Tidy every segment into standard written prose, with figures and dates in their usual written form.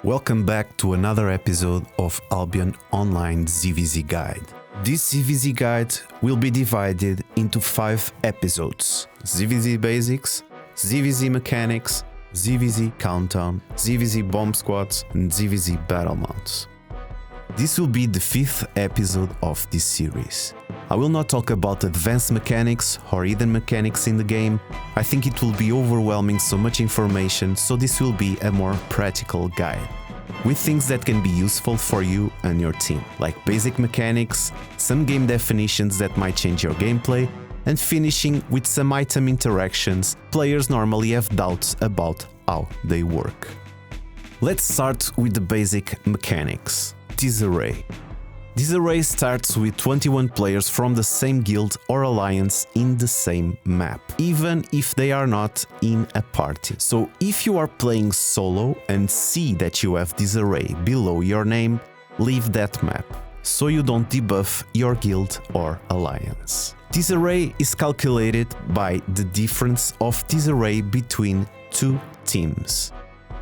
Welcome back to another episode of Albion Online ZvZ Guide. This ZvZ Guide will be divided into 5 episodes: ZvZ Basics, ZvZ Mechanics, ZvZ Countdown, ZvZ Bombsquad and ZvZ Battlemounts. This will be the 5th episode of this series. I will not talk about advanced mechanics or hidden mechanics in the game. I think it will be overwhelming, so much information, so this will be a more practical guide, with things that can be useful for you and your team, like basic mechanics, some game definitions that might change your gameplay, and finishing with some item interactions players normally have doubts about how they work. Let's start with the basic mechanics. Disarray. Disarray starts with 21 players from the same guild or alliance in the same map, even if they are not in a party. So if you are playing solo and see that you have Disarray below your name, leave that map, so you don't debuff your guild or alliance. Disarray is calculated by the difference of Disarray between two teams.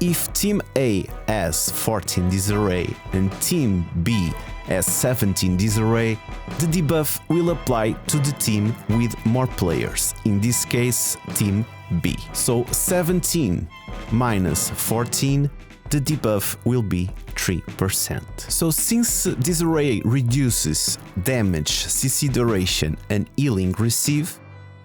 If Team A has 14 Disarray and Team B has 17 Disarray, the debuff will apply to the team with more players, in this case Team B. So 17 minus 14, the debuff will be 3%. So since Disarray reduces damage, CC duration and healing receive,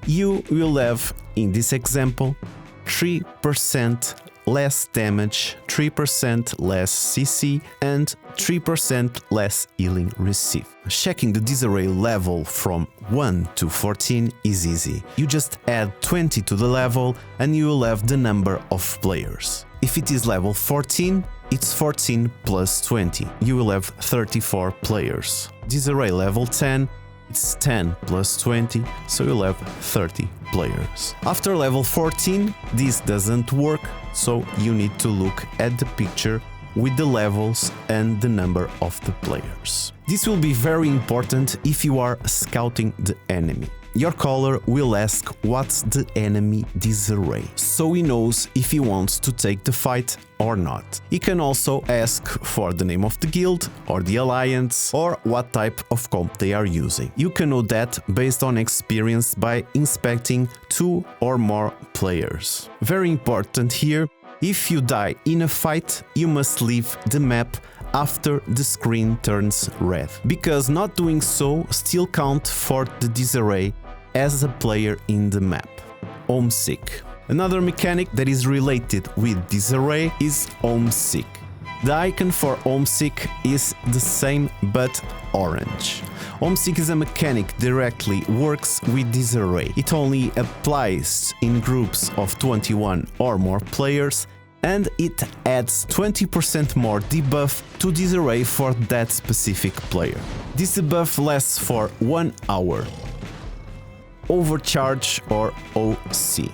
you will have, in this example, 3% less damage, 3% less CC and 3% less healing receive. Checking the Disarray level from 1 to 14 is easy. You just add 20 to the level and you will have the number of players. If it is level 14, it's 14 plus 20. You will have 34 players. Disarray level 10, it's 10 plus 20, so you'll have 30 players. After level 14, this doesn't work, so you need to look at the picture with the levels and the number of the players. This will be very important if you are scouting the enemy. Your caller will ask what's the enemy Disarray, so he knows if he wants to take the fight or not. He can also ask for the name of the guild or the alliance or what type of comp they are using. You can know that based on experience by inspecting 2 or more players. Very important here, if you die in a fight, you must leave the map after the screen turns red, because not doing so still counts for the Disarray as a player in the map. Homesick. Another mechanic that is related with Disarray is Homesick. The icon for Homesick is the same but orange. Homesick is a mechanic directly works with Disarray. It only applies in groups of 21 or more players, and it adds 20% more debuff to Disarray for that specific player. This debuff lasts for 1 hour. Overcharge or OC.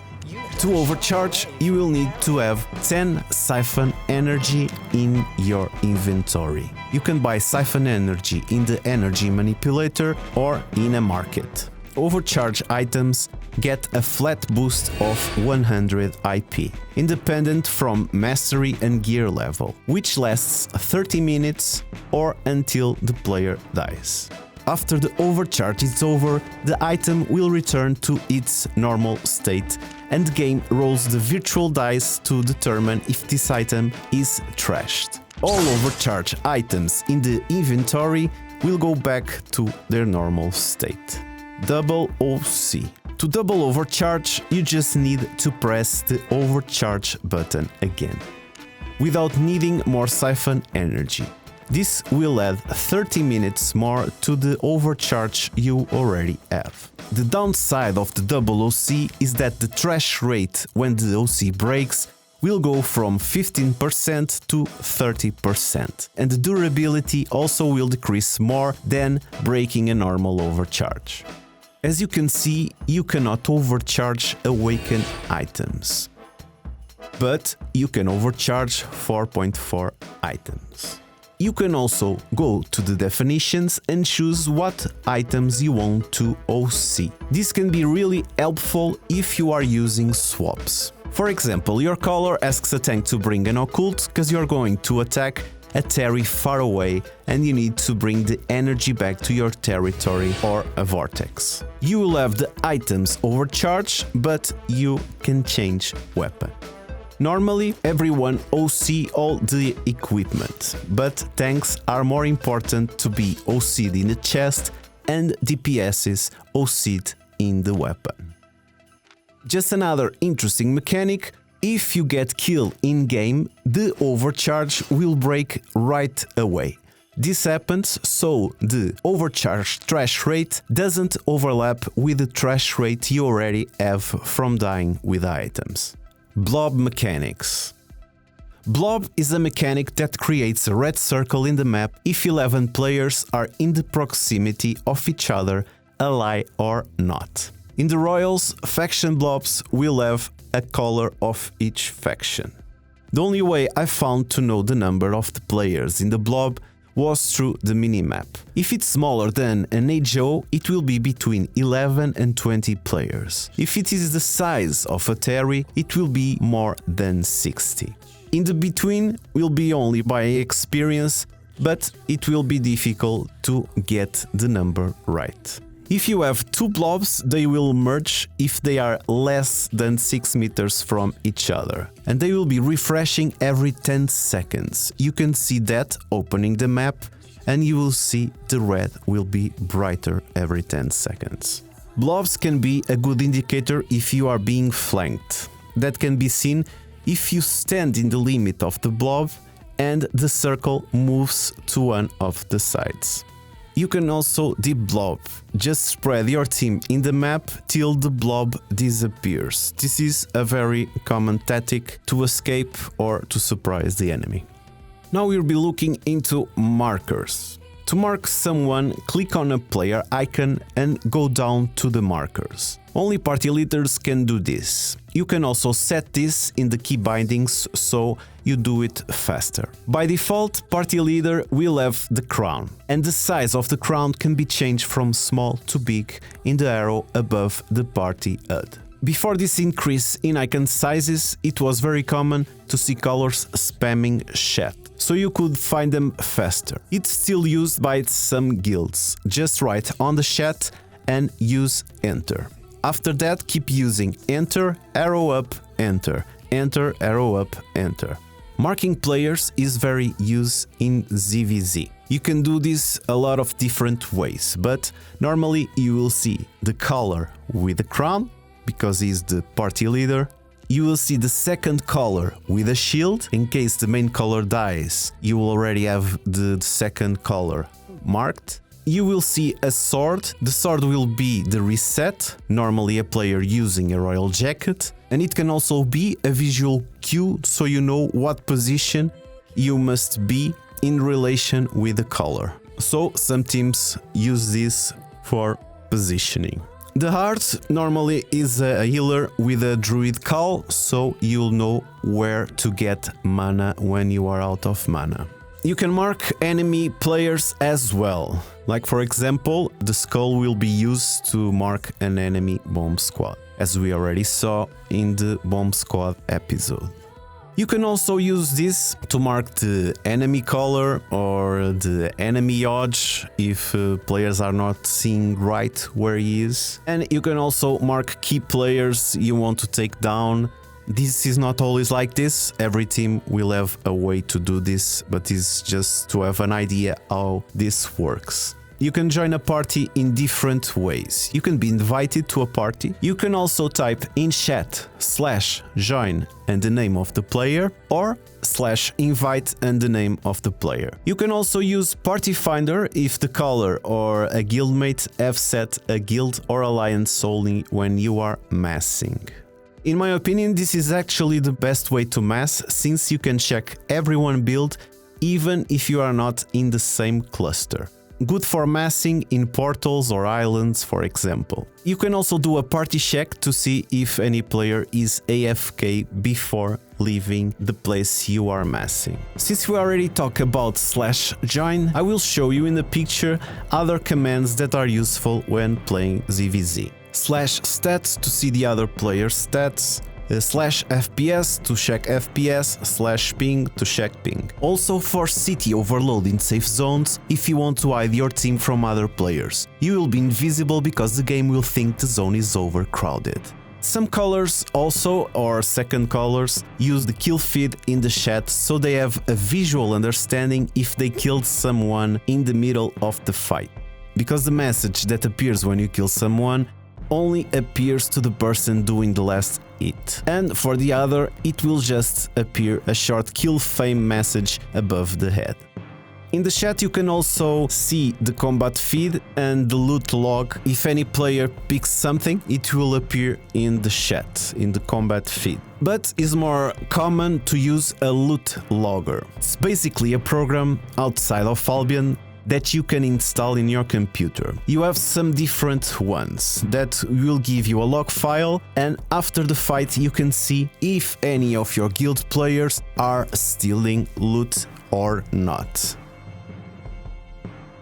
To overcharge, you will need to have 10 siphon energy in your inventory. You can buy siphon energy in the energy manipulator or in a market. Overcharge items get a flat boost of 100 IP, independent from mastery and gear level, which lasts 30 minutes or until the player dies. After the overcharge is over, the item will return to its normal state and the game rolls the virtual dice to determine if this item is trashed. All overcharge items in the inventory will go back to their normal state. Double OC. To double overcharge, you just need to press the overcharge button again, without needing more siphon energy. This will add 30 minutes more to the overcharge you already have. The downside of the double OC is that the trash rate when the OC breaks will go from 15% to 30%, and the durability also will decrease more than breaking a normal overcharge. As you can see, you cannot overcharge awakened items, but you can overcharge 4.4 items. You can also go to the definitions and choose what items you want to OC. This can be really helpful if you are using swaps. For example, your caller asks a tank to bring an occult because you're going to attack a terry far away and you need to bring the energy back to your territory or a vortex. You will have the items overcharge, but you can change weapon. Normally, everyone OC all the equipment, but tanks are more important to be OC'd in the chest and DPSs OC'd in the weapon. Just another interesting mechanic: if you get killed in-game, the overcharge will break right away. This happens so the overcharge trash rate doesn't overlap with the trash rate you already have from dying with items. Blob Mechanics. Blob is a mechanic that creates a red circle in the map if 11 players are in the proximity of each other, ally or not. In the Royals, faction blobs will have a color of each faction. The only way I found to know the number of the players in the blob was through the minimap. If it's smaller than an HO, it will be between 11 and 20 players. If it is the size of a terry, it will be more than 60. In the between will be only by experience, but it will be difficult to get the number right. If you have two blobs, they will merge if they are less than 6 meters from each other, and they will be refreshing every 10 seconds. You can see that opening the map, and you will see the red will be brighter every 10 seconds. Blobs can be a good indicator if you are being flanked. That can be seen if you stand in the limit of the blob and the circle moves to one of the sides. You can also de-blob. Just spread your team in the map till the blob disappears. This is a very common tactic to escape or to surprise the enemy. Now we'll be looking into markers. To mark someone, click on a player icon and go down to the markers. Only party leaders can do this. You can also set this in the key bindings so you do it faster. By default, party leader will have the crown, and the size of the crown can be changed from small to big in the arrow above the party HUD. Before this increase in icon sizes, it was very common to see colors spamming chat, so you could find them faster. It's still used by some guilds. Just write on the chat and use enter. After that, keep using enter, arrow up, enter, enter, arrow up, enter. Marking players is very used in ZvZ. You can do this a lot of different ways, but normally you will see the color with the crown, because he's the party leader. You will see the second color with a shield. In case the main color dies, you will already have the second color marked. You will see a sword. The sword will be the reset, normally a player using a royal jacket. And it can also be a visual cue, so you know what position you must be in relation with the color. So some teams use this for positioning. The heart normally is a healer with a druid call, so you'll know where to get mana when you are out of mana. You can mark enemy players as well. Like for example, the skull will be used to mark an enemy bomb squad, as we already saw in the bomb squad episode. You can also use this to mark the enemy color or the enemy odds if players are not seeing right where he is. And you can also mark key players you want to take down. This is not always like this. Every team will have a way to do this, but it's just to have an idea how this works. You can join a party in different ways. You can be invited to a party. You can also type in chat /join and the name of the player, or /invite and the name of the player. You can also use Party Finder if the caller or a guildmate have set a guild or alliance only when you are massing. In my opinion, this is actually the best way to mass, since you can check everyone build even if you are not in the same cluster. good for massing in portals or islands, for example. You can also do a party check to see if any player is AFK before leaving the place you are massing. Since we already talked about /join, I will show you in the picture other commands that are useful when playing ZvZ. /stats to see the other player's stats, /FPS to check FPS, /ping to check ping. Also for city overload in safe zones if you want to hide your team from other players. You will be invisible because the game will think the zone is overcrowded. Some callers also, or second callers, use the kill feed in the chat so they have a visual understanding if they killed someone in the middle of the fight. Because the message that appears when you kill someone only appears to the person doing the last hit, and for the other it will just appear a short kill fame message above the head. In the chat you can also see the combat feed and the loot log. If any player picks something, it will appear in the chat, in the combat feed. But it's more common to use a loot logger. It's basically a program outside of Albion that you can install in your computer. You have some different ones that will give you a log file, and after the fight you can see if any of your guild players are stealing loot or not.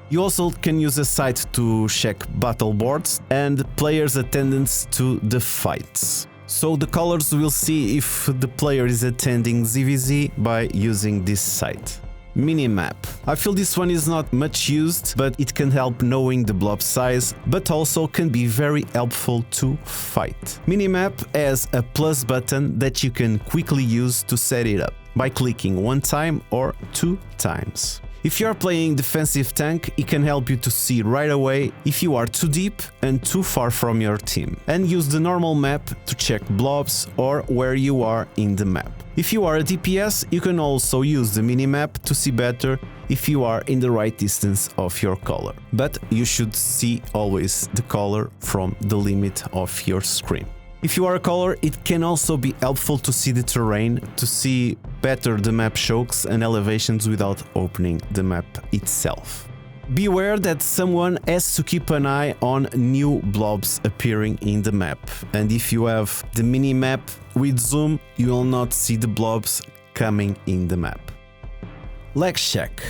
You also can use a site to check battle boards and players' attendance to the fights. So the callers will see if the player is attending ZvZ by using this site. Minimap. I feel this one is not much used, but it can help knowing the blob size, but also can be very helpful to fight. Minimap has a plus button that you can quickly use to set it up by clicking one time or 2 times. If you are playing defensive tank, it can help you to see right away if you are too deep and too far from your team, and use the normal map to check blobs or where you are in the map. If you are a DPS, you can also use the minimap to see better if you are in the right distance of your color, but you should see always the color from the limit of your screen. If you are a caller, it can also be helpful to see the terrain, to see better the map shokes and elevations without opening the map itself. Beware that someone has to keep an eye on new blobs appearing in the map, and if you have the mini-map with zoom, you will not see the blobs coming in the map. Lag check.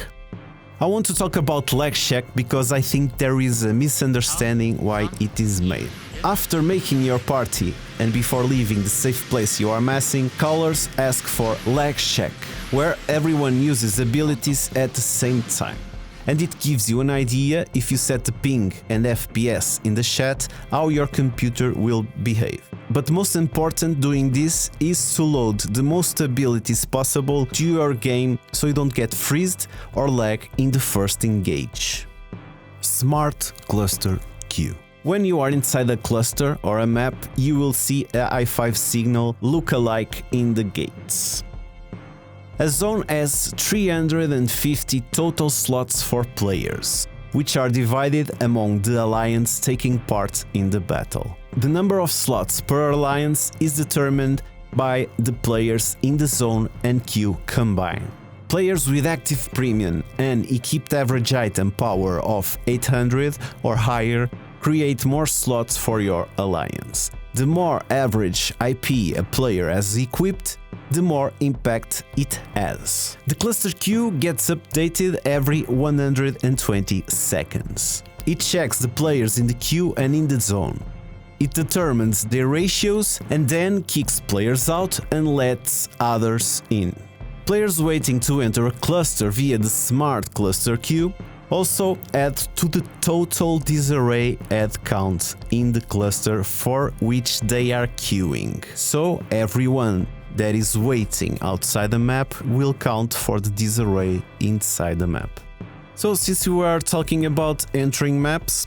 I want to talk about lag check because I think there is a misunderstanding why it is made. After making your party and before leaving the safe place you are massing, callers ask for lag check, where everyone uses abilities at the same time. And it gives you an idea, if you set the ping and FPS in the chat, how your computer will behave. But most important doing this is to load the most abilities possible to your game so you don't get freezed or lag in the first engage. Smart Cluster Queue. When you are inside a cluster or a map, you will see a I5 signal look-alike in the gates. A zone has 350 total slots for players, which are divided among the alliance taking part in the battle. The number of slots per alliance is determined by the players in the zone and queue combined. Players with active premium and equipped average item power of 800 or higher create more slots for your alliance. The more average IP a player has equipped, the more impact it has. The cluster queue gets updated every 120 seconds. It checks the players in the queue and in the zone. It determines their ratios and then kicks players out and lets others in. Players waiting to enter a cluster via the smart cluster queue also add to the total disarray head count in the cluster for which they are queuing. So everyone that is waiting outside the map will count for the disarray inside the map. So since we are talking about entering maps,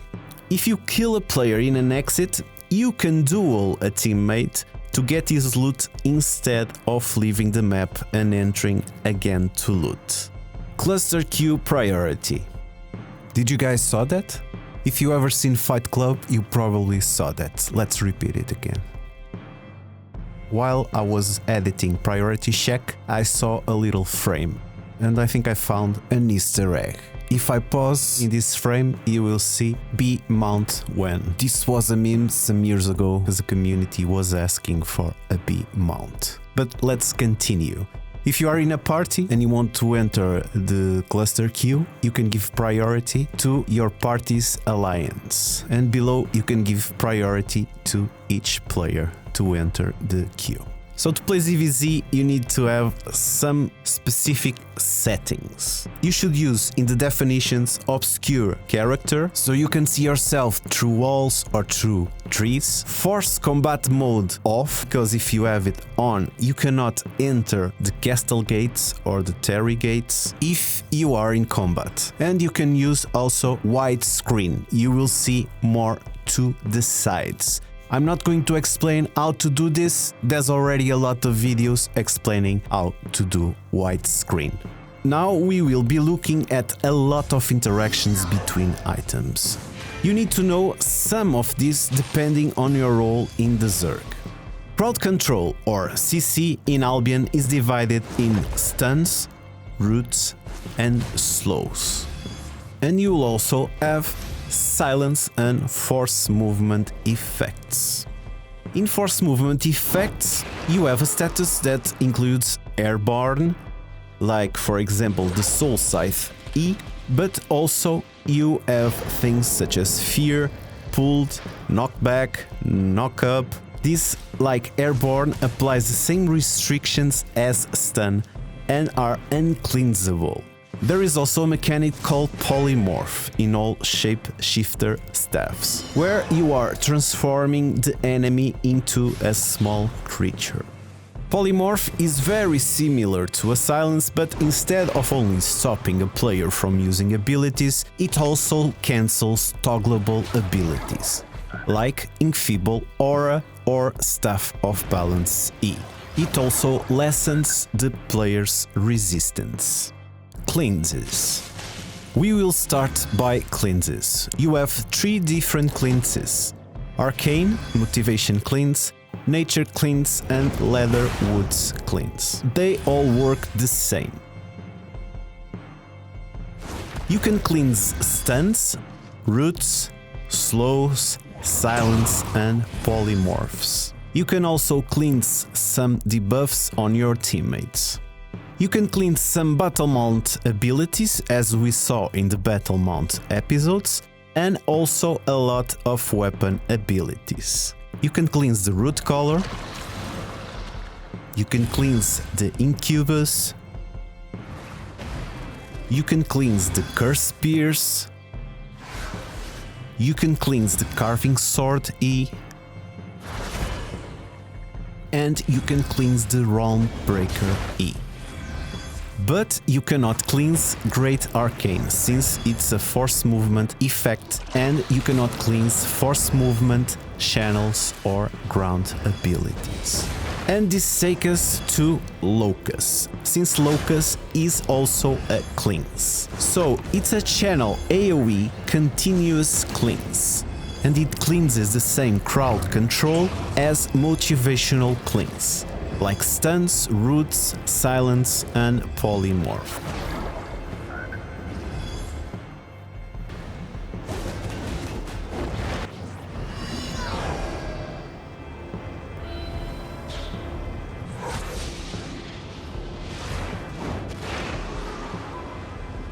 if you kill a player in an exit, you can duel a teammate to get his loot instead of leaving the map and entering again to loot. Cluster queue priority. Did you guys saw that? If you ever seen Fight Club, you probably saw that. Let's repeat it again. While I was editing Priority Check, I saw a little frame, and I think I found an Easter egg. If I pause in this frame, you will see B mount when. This was a meme some years ago because the community was asking for a B mount. But let's continue. If you are in a party and you want to enter the cluster queue, you can give priority to your party's alliance. And below you can give priority to each player to enter the queue. So to play ZvZ, you need to have some specific settings. You should use in the definitions obscure character, so you can see yourself through walls or through trees. Force combat mode off, because if you have it on, you cannot enter the castle gates or the terry gates if you are in combat. And you can use also widescreen. You will see more to the sides. I'm not going to explain how to do this, there's already a lot of videos explaining how to do widescreen. Now we will be looking at a lot of interactions between items. You need to know some of these depending on your role in the Zerg. Crowd control, or CC in Albion, is divided in stuns, roots and slows. And you will also have silence and force movement effects. In force movement effects, you have a status that includes airborne, like for example the Soul Scythe E, but also you have things such as fear, pulled, knockback, knockup. This, like airborne, applies the same restrictions as stun and are uncleansable. There is also a mechanic called polymorph in all shapeshifter staffs, where you are transforming the enemy into a small creature. Polymorph is very similar to a silence, but instead of only stopping a player from using abilities, it also cancels toggleable abilities, like Enfeeble Aura or Staff of Balance E. It also lessens the player's resistance. Cleanses. We will start by cleanses. You have 3 different cleanses: Arcane, Motivation Cleanse, Nature Cleanse and Leather Woods Cleanse. They all work the same. You can cleanse stuns, roots, slows, silence and polymorphs. You can also cleanse some debuffs on your teammates. You can cleanse some Battlemount abilities, as we saw in the Battlemount episodes, and also a lot of weapon abilities. You can cleanse the root color, you can cleanse the Incubus, you can cleanse the Curse Spears, you can cleanse the Carving Sword E, and you can cleanse the Realm Breaker E. But you cannot cleanse Great Arcane, since it's a force movement effect, and you cannot cleanse force movement, channels or ground abilities. And this takes us to Locus, since Locus is also a cleanse. So it's a channel AoE continuous cleanse, and it cleanses the same crowd control as motivational cleanse, like stuns, roots, silence and polymorph.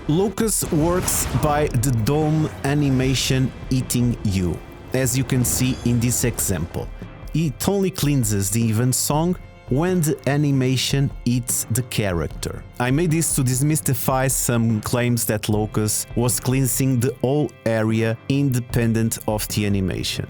Locus works by the dome animation eating you, as you can see in this example. It only cleanses the event song when the animation eats the character. I made this to demystify some claims that Locus was cleansing the whole area independent of the animation.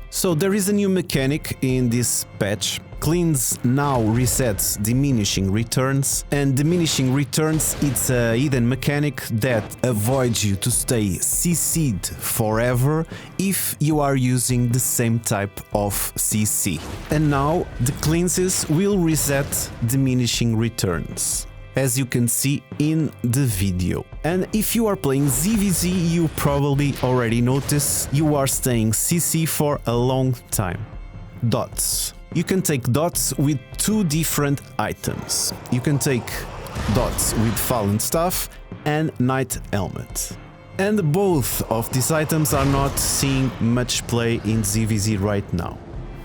So there is a new mechanic in this patch. Cleanse now resets diminishing returns, and diminishing returns, it's a hidden mechanic that avoids you to stay CC'd forever if you are using the same type of CC. And now the cleanses will reset diminishing returns, as you can see in the video. And if you are playing ZvZ, you probably already noticed you are staying CC for a long time. Dots. You can take dots with 2 different items. You can take dots with Fallen Staff and Knight Helmet. And both of these items are not seeing much play in ZvZ right now.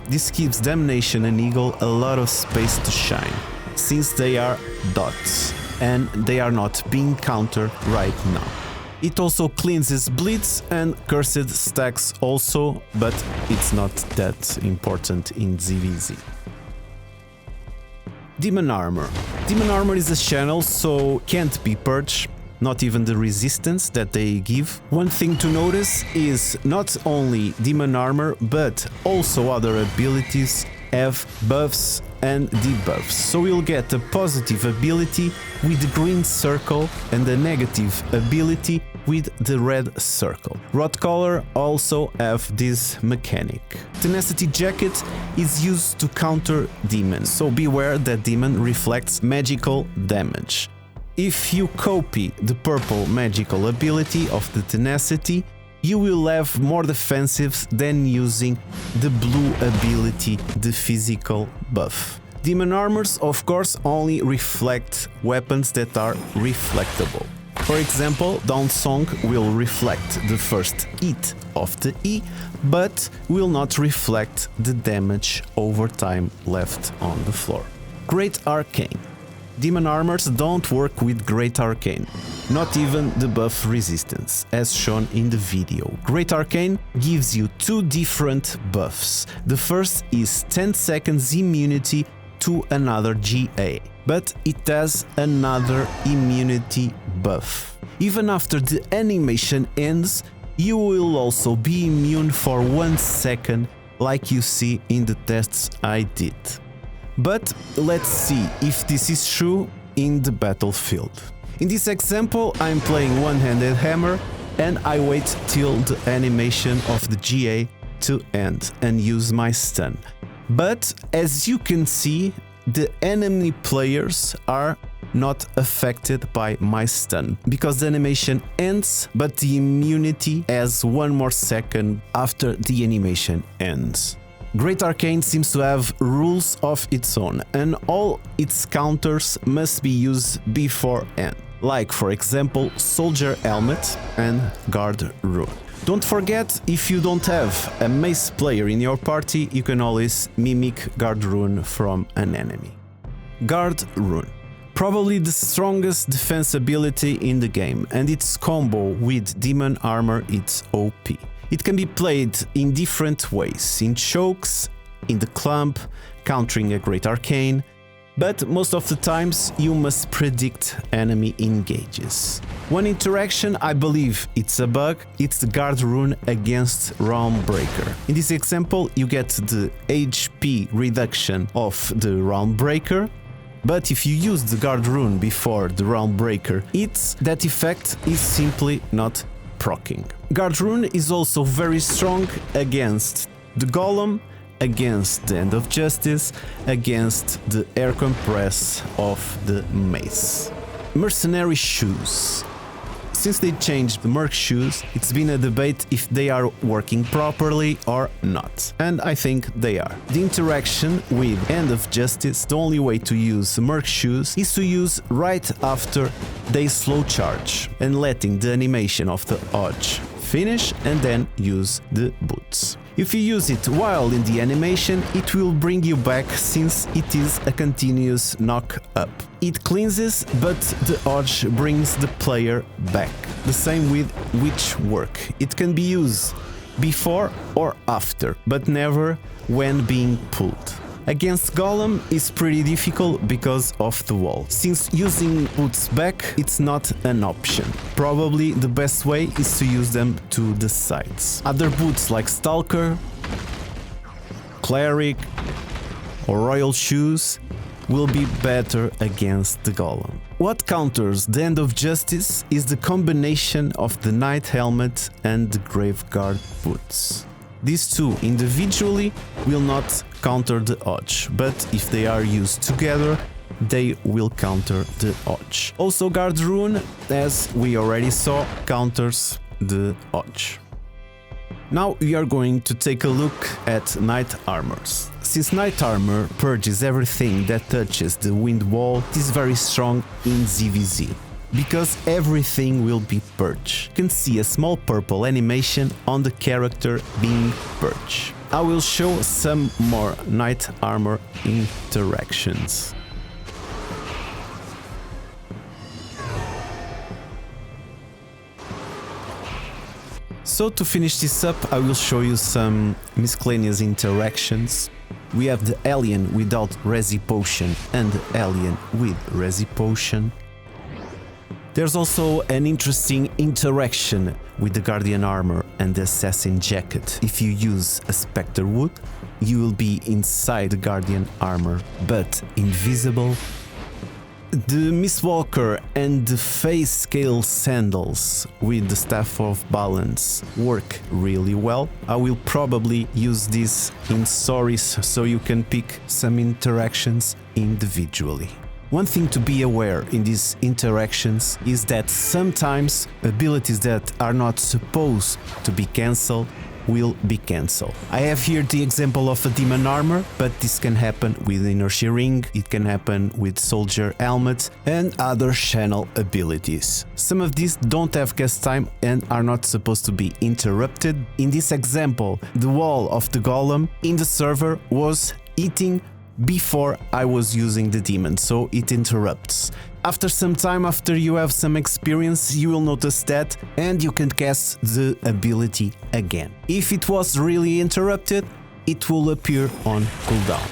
This gives Damnation and Eagle a lot of space to shine, since they are dots, and they are not being countered right now. It also cleanses Blitz and Cursed stacks also, but it's not that important in ZvZ. Demon Armor. Demon Armor is a channel, so can't be purged, not even the resistance that they give. One thing to notice is not only Demon Armor, but also other abilities have buffs and debuffs. So you'll get a positive ability with the green circle and a negative ability with the red circle. Rotcaller also have this mechanic. Tenacity Jacket is used to counter demons, so beware that demon reflects magical damage. If you copy the purple magical ability of the Tenacity, you will have more defensives than using the blue ability, the physical buff. Demon Armors, of course, only reflect weapons that are reflectable. For example, Downsong will reflect the first hit of the E, but will not reflect the damage over time left on the floor. Great Arcane. Demon Armors don't work with Great Arcane, not even the buff resistance, as shown in the video. Great Arcane gives you two different buffs. The first is 10 seconds immunity to another GA, but it has another immunity buff. Even after the animation ends, you will also be immune for 1 second, like you see in the tests I did. But let's see if this is true in the battlefield. In this example, I'm playing one-handed hammer and I wait till the animation of the GA to end and use my stun. But as you can see, the enemy players are not affected by my stun, because the animation ends, but the immunity has 1 more second after the animation ends. Great Arcane seems to have rules of its own, and all its counters must be used beforehand, like for example Soldier Helmet and Guard Rune. Don't forget, if you don't have a mace player in your party, you can always mimic Guard Rune from an enemy. Guard Rune. Probably the strongest defense ability in the game, and its combo with Demon Armor is OP. It can be played in different ways, in chokes, in the clump, countering a Great Arcane, but most of the times you must predict enemy engages. One interaction, I believe it's a bug, it's the Guard Rune against Realm Breaker. In this example, you get the HP reduction of the Realm Breaker, but if you use the Guard Rune before the Realm Breaker, that effect is simply not proccing. Guard Rune is also very strong against the Golem, against the End of Justice, against the Air Compress of the Mace. Mercenary Shoes. Since they changed the Merc Shoes, it's been a debate if they are working properly or not, and I think they are. The interaction with End of Justice, the only way to use Merc Shoes is to use right after they slow charge and letting the animation of the Hodge finish and then use the boots. If you use it while in the animation, it will bring you back since it is a continuous knock up. It cleanses, but the Hodge brings the player back. The same with Witch Work. It can be used before or after, but never when being pulled. Against Golem is pretty difficult because of the wall. Since using boots back, it's not an option. Probably the best way is to use them to the sides. Other boots like Stalker, Cleric or Royal Shoes will be better against the Golem. What counters the End of Justice is the combination of the Knight Helmet and the Graveguard boots. These two individually will not counter the Hodge, but if they are used together, they will counter the Hodge. Also, Guard Rune, as we already saw, counters the Hodge. Now we are going to take a look at Knight Armors. Since Knight Armor purges everything that touches the wind wall, it is very strong in ZvZ. because everything will be purged. You can see a small purple animation on the character being purged. I will show some more knight armor interactions. So to finish this up, I will show you some miscellaneous interactions. We have the alien without Resi Potion and the alien with Resi Potion. There's also an interesting interaction with the Guardian Armor and the Assassin Jacket. If you use a Spectre Wood, you will be inside the Guardian Armor, but invisible. The Mistwalker and the Face Scale Sandals with the Staff of Balance work really well. I will probably use this in stories so you can pick some interactions individually. One thing to be aware in these interactions is that sometimes abilities that are not supposed to be cancelled will be cancelled. I have here the example of a Demon Armor, but this can happen with Inertia Ring, it can happen with Soldier Helmet and other channel abilities. Some of these don't have cast time and are not supposed to be interrupted. In this example, the wall of the Golem in the server was eating before I was using the demon, so it interrupts. After some time, after you have some experience, you will notice that and you can cast the ability again. If it was really interrupted, it will appear on cooldown.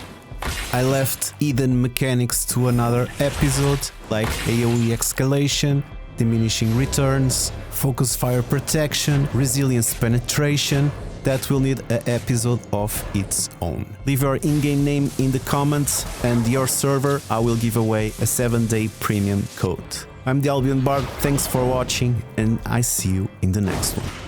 I left hidden mechanics to another episode, like AoE escalation, diminishing returns, focus fire protection, resilience penetration, that will need an episode of its own. Leave your in-game name in the comments and your server, I will give away a 7-day premium code. I'm the Albion Bard, thanks for watching and I see you in the next one.